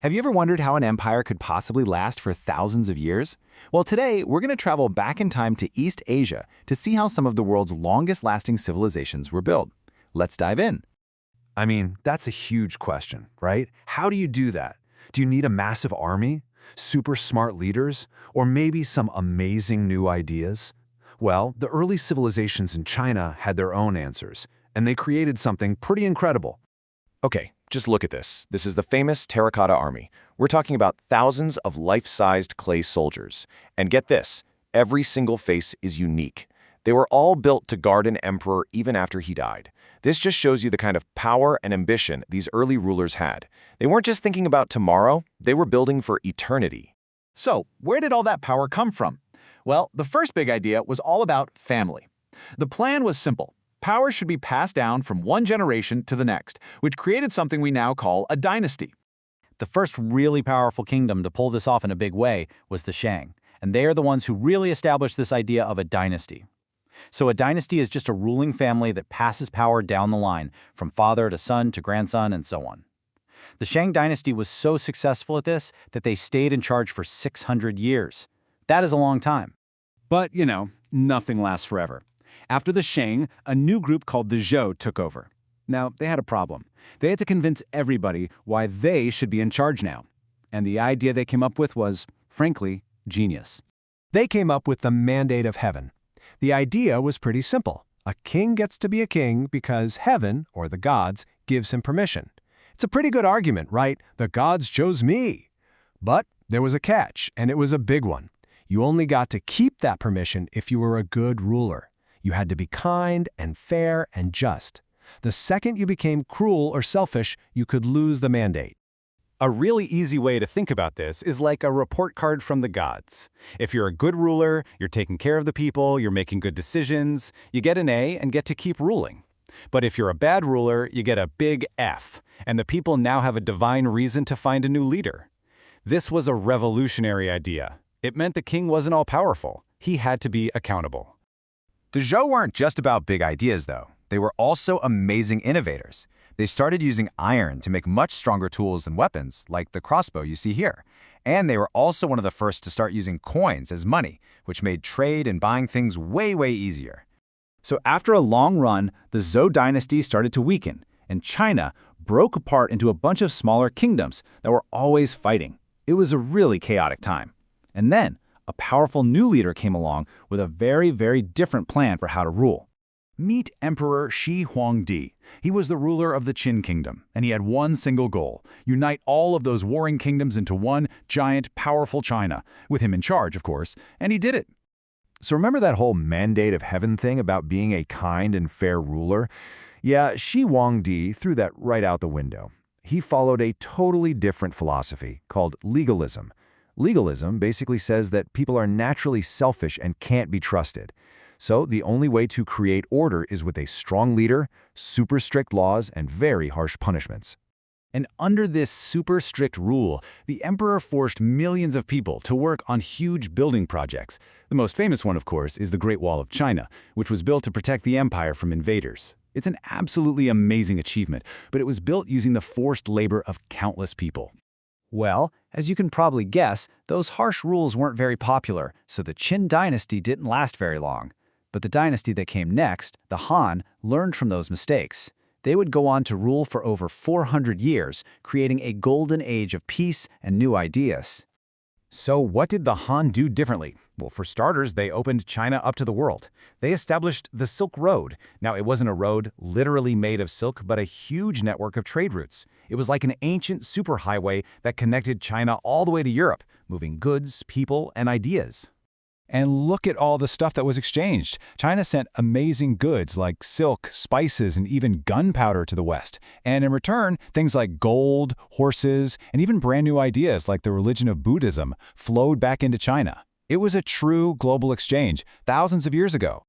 Have you ever wondered how an empire could possibly last for thousands of years? Well, today we're going to travel back in time to East Asia to see how some of the world's longest-lasting civilizations were built. Let's dive in. That's a huge question, right? How do you do that? Do you need a massive army, super smart leaders, or maybe some amazing new ideas? Well, the early civilizations in China had their own answers, and they created something pretty incredible. Okay, just look at this. This is the famous Terracotta Army. We're talking about thousands of life-sized clay soldiers. And get this, every single face is unique. They were all built to guard an emperor even after he died. This just shows you the kind of power and ambition these early rulers had. They weren't just thinking about tomorrow, they were building for eternity. So, where did all that power come from? Well, the first big idea was all about family. The plan was simple. Power should be passed down from one generation to the next, which created something we now call a dynasty. The first really powerful kingdom to pull this off in a big way was the Shang, and they are the ones who really established this idea of a dynasty. So a dynasty is just a ruling family that passes power down the line, from father to son to grandson and so on. The Shang dynasty was so successful at this that they stayed in charge for 600 years. That is a long time. But, nothing lasts forever. After the Shang, a new group called the Zhou took over. Now, they had a problem. They had to convince everybody why they should be in charge now. And the idea they came up with was, frankly, genius. They came up with the Mandate of Heaven. The idea was pretty simple. A king gets to be a king because heaven, or the gods, gives him permission. It's a pretty good argument, right? The gods chose me. But there was a catch, and it was a big one. You only got to keep that permission if you were a good ruler. You had to be kind and fair and just. The second you became cruel or selfish, you could lose the mandate. A really easy way to think about this is like a report card from the gods. If you're a good ruler, you're taking care of the people, you're making good decisions, you get an A and get to keep ruling. But if you're a bad ruler, you get a big F, and the people now have a divine reason to find a new leader. This was a revolutionary idea. It meant the king wasn't all-powerful. He had to be accountable. The Zhou weren't just about big ideas, though. They were also amazing innovators. They started using iron to make much stronger tools and weapons, like the crossbow you see here. And they were also one of the first to start using coins as money, which made trade and buying things way easier. So after a long run, the Zhou dynasty started to weaken, and China broke apart into a bunch of smaller kingdoms that were always fighting. It was a really chaotic time. And then, a powerful new leader came along with a very different plan for how to rule. Meet Emperor Shi Huangdi. He was the ruler of the Qin kingdom, and he had one single goal: unite all of those warring kingdoms into one giant, powerful China, with him in charge, of course, and he did it. So remember that whole Mandate of Heaven thing about being a kind and fair ruler? Yeah, Shi Huangdi threw that right out the window. He followed a totally different philosophy called legalism. Legalism basically says that people are naturally selfish and can't be trusted. So the only way to create order is with a strong leader, super strict laws, and very harsh punishments. And under this super strict rule, the emperor forced millions of people to work on huge building projects. The most famous one, of course, is the Great Wall of China, which was built to protect the empire from invaders. It's an absolutely amazing achievement, but it was built using the forced labor of countless people. Well, as you can probably guess, those harsh rules weren't very popular, so the Qin dynasty didn't last very long. But the dynasty that came next, the Han, learned from those mistakes. They would go on to rule for over 400 years, creating a golden age of peace and new ideas. So what did the Han do differently? Well, for starters, they opened China up to the world. They established the Silk Road. Now, it wasn't a road literally made of silk, but a huge network of trade routes. It was like an ancient superhighway that connected China all the way to Europe, moving goods, people, and ideas. And look at all the stuff that was exchanged. China sent amazing goods like silk, spices, and even gunpowder to the West. And in return, things like gold, horses, and even brand new ideas like the religion of Buddhism flowed back into China. It was a true global exchange thousands of years ago.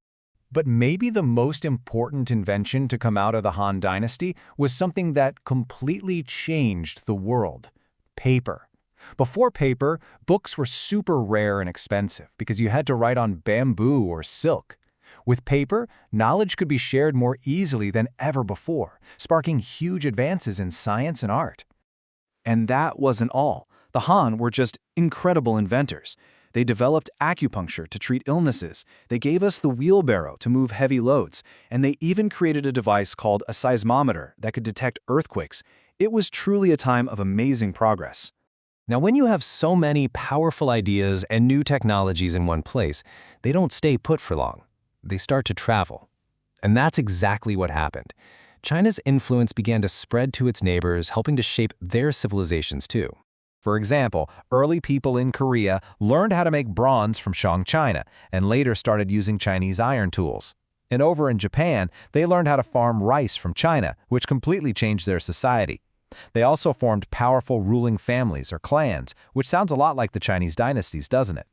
But maybe the most important invention to come out of the Han Dynasty was something that completely changed the world: paper. Before paper, books were super rare and expensive because you had to write on bamboo or silk. With paper, knowledge could be shared more easily than ever before, sparking huge advances in science and art. And that wasn't all. The Han were just incredible inventors. They developed acupuncture to treat illnesses, they gave us the wheelbarrow to move heavy loads, and they even created a device called a seismometer that could detect earthquakes. It was truly a time of amazing progress. Now, when you have so many powerful ideas and new technologies in one place, they don't stay put for long. They start to travel. And that's exactly what happened. China's influence began to spread to its neighbors, helping to shape their civilizations too. For example, early people in Korea learned how to make bronze from Shang China and later started using Chinese iron tools. And over in Japan, they learned how to farm rice from China, which completely changed their society. They also formed powerful ruling families or clans, which sounds a lot like the Chinese dynasties, doesn't it?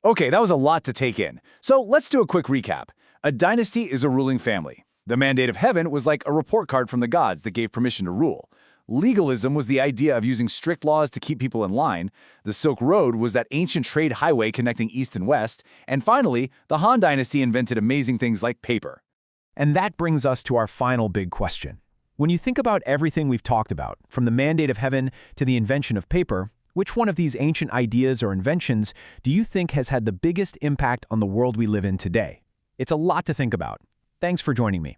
Okay, that was a lot to take in. So let's do a quick recap. A dynasty is a ruling family. The mandate of heaven was like a report card from the gods that gave permission to rule. Legalism was the idea of using strict laws to keep people in line. The Silk Road was that ancient trade highway connecting East and West. And finally, the Han Dynasty invented amazing things like paper. And that brings us to our final big question. When you think about everything we've talked about, from the mandate of heaven to the invention of paper, which one of these ancient ideas or inventions do you think has had the biggest impact on the world we live in today? It's a lot to think about. Thanks for joining me.